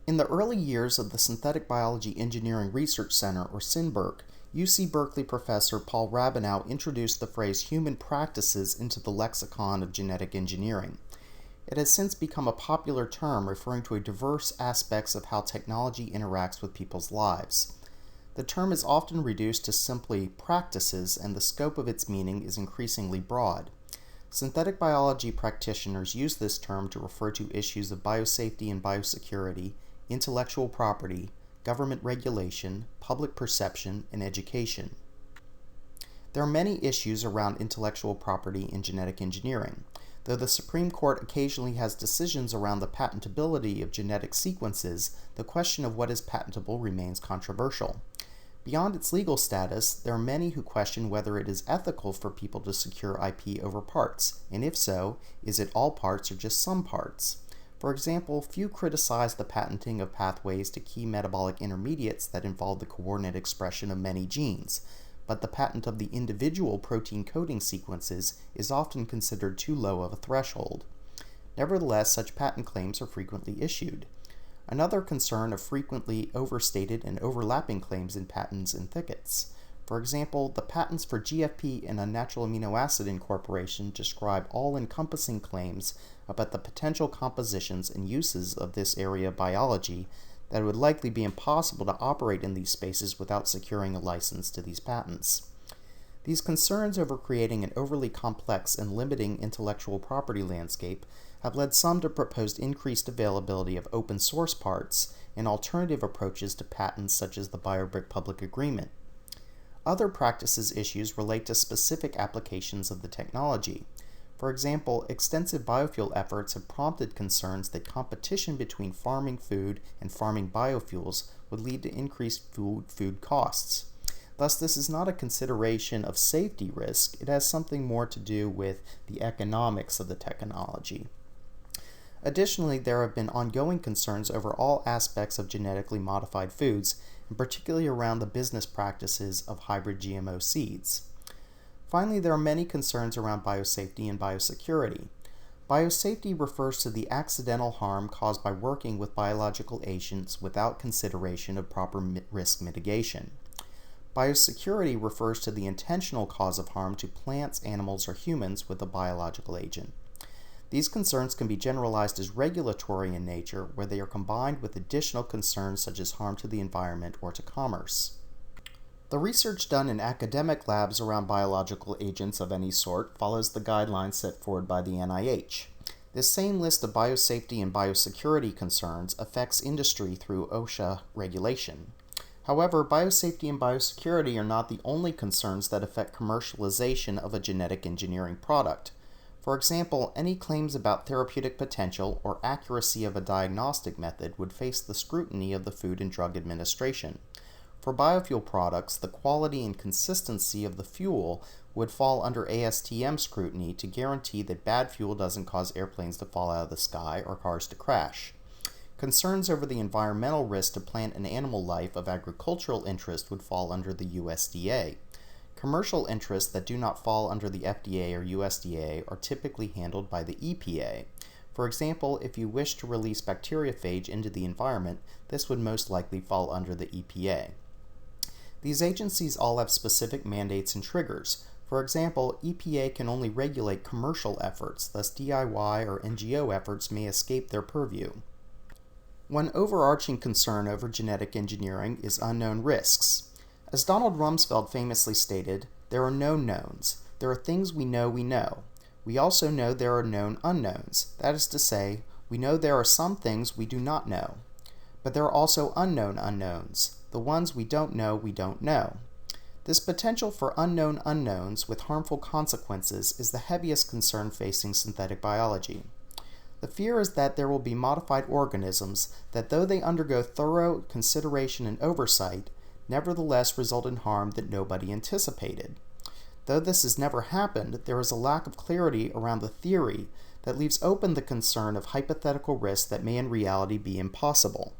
In the early years of the Synthetic Biology Engineering Research Center, or SynBERC, UC Berkeley professor Paul Rabinow introduced the phrase human practices into the lexicon of genetic engineering. It has since become a popular term referring to diverse aspects of how technology interacts with people's lives. The term is often reduced to simply practices, and the scope of its meaning is increasingly broad. Synthetic biology practitioners use this term to refer to issues of biosafety and biosecurity, intellectual property, government regulation, public perception, and education. There are many issues around intellectual property in genetic engineering. Though the Supreme Court occasionally has decisions around the patentability of genetic sequences, the question of what is patentable remains controversial. Beyond its legal status, there are many who question whether it is ethical for people to secure IP over parts, and if so, is it all parts or just some parts? For example, few criticize the patenting of pathways to key metabolic intermediates that involve the coordinate expression of many genes, but the patent of the individual protein coding sequences is often considered too low of a threshold. Nevertheless, such patent claims are frequently issued. Another concern of frequently overstated and overlapping claims in patents and thickets. For example, the patents for GFP and unnatural amino acid incorporation describe all-encompassing claims about the potential compositions and uses of this area of biology that it would likely be impossible to operate in these spaces without securing a license to these patents. These concerns over creating an overly complex and limiting intellectual property landscape have led some to propose increased availability of open source parts and alternative approaches to patents such as the BioBrick Public Agreement. Other practices issues relate to specific applications of the technology. For example, extensive biofuel efforts have prompted concerns that competition between farming food and farming biofuels would lead to increased food costs. Thus, this is not a consideration of safety risk, it has something more to do with the economics of the technology. Additionally, there have been ongoing concerns over all aspects of genetically modified foods, and particularly around the business practices of hybrid GMO seeds. Finally, there are many concerns around biosafety and biosecurity. Biosafety refers to the accidental harm caused by working with biological agents without consideration of proper risk mitigation. Biosecurity refers to the intentional cause of harm to plants, animals, or humans with a biological agent. These concerns can be generalized as regulatory in nature, where they are combined with additional concerns such as harm to the environment or to commerce. The research done in academic labs around biological agents of any sort follows the guidelines set forward by the NIH. This same list of biosafety and biosecurity concerns affects industry through OSHA regulation. However, biosafety and biosecurity are not the only concerns that affect commercialization of a genetic engineering product. For example, any claims about therapeutic potential or accuracy of a diagnostic method would face the scrutiny of the Food and Drug Administration. For biofuel products, the quality and consistency of the fuel would fall under ASTM scrutiny to guarantee that bad fuel doesn't cause airplanes to fall out of the sky or cars to crash. Concerns over the environmental risk to plant and animal life of agricultural interest would fall under the USDA. Commercial interests that do not fall under the FDA or USDA are typically handled by the EPA. For example, if you wish to release bacteriophage into the environment, this would most likely fall under the EPA. These agencies all have specific mandates and triggers. For example, EPA can only regulate commercial efforts, thus DIY or NGO efforts may escape their purview. One overarching concern over genetic engineering is unknown risks. As Donald Rumsfeld famously stated, there are no knowns. There are things we know we know. We also know there are known unknowns. That is to say, we know there are some things we do not know. But there are also unknown unknowns. The ones we don't know. This potential for unknown unknowns with harmful consequences is the heaviest concern facing synthetic biology. The fear is that there will be modified organisms that, though they undergo thorough consideration and oversight, nevertheless result in harm that nobody anticipated. Though this has never happened, there is a lack of clarity around the theory that leaves open the concern of hypothetical risks that may in reality be impossible.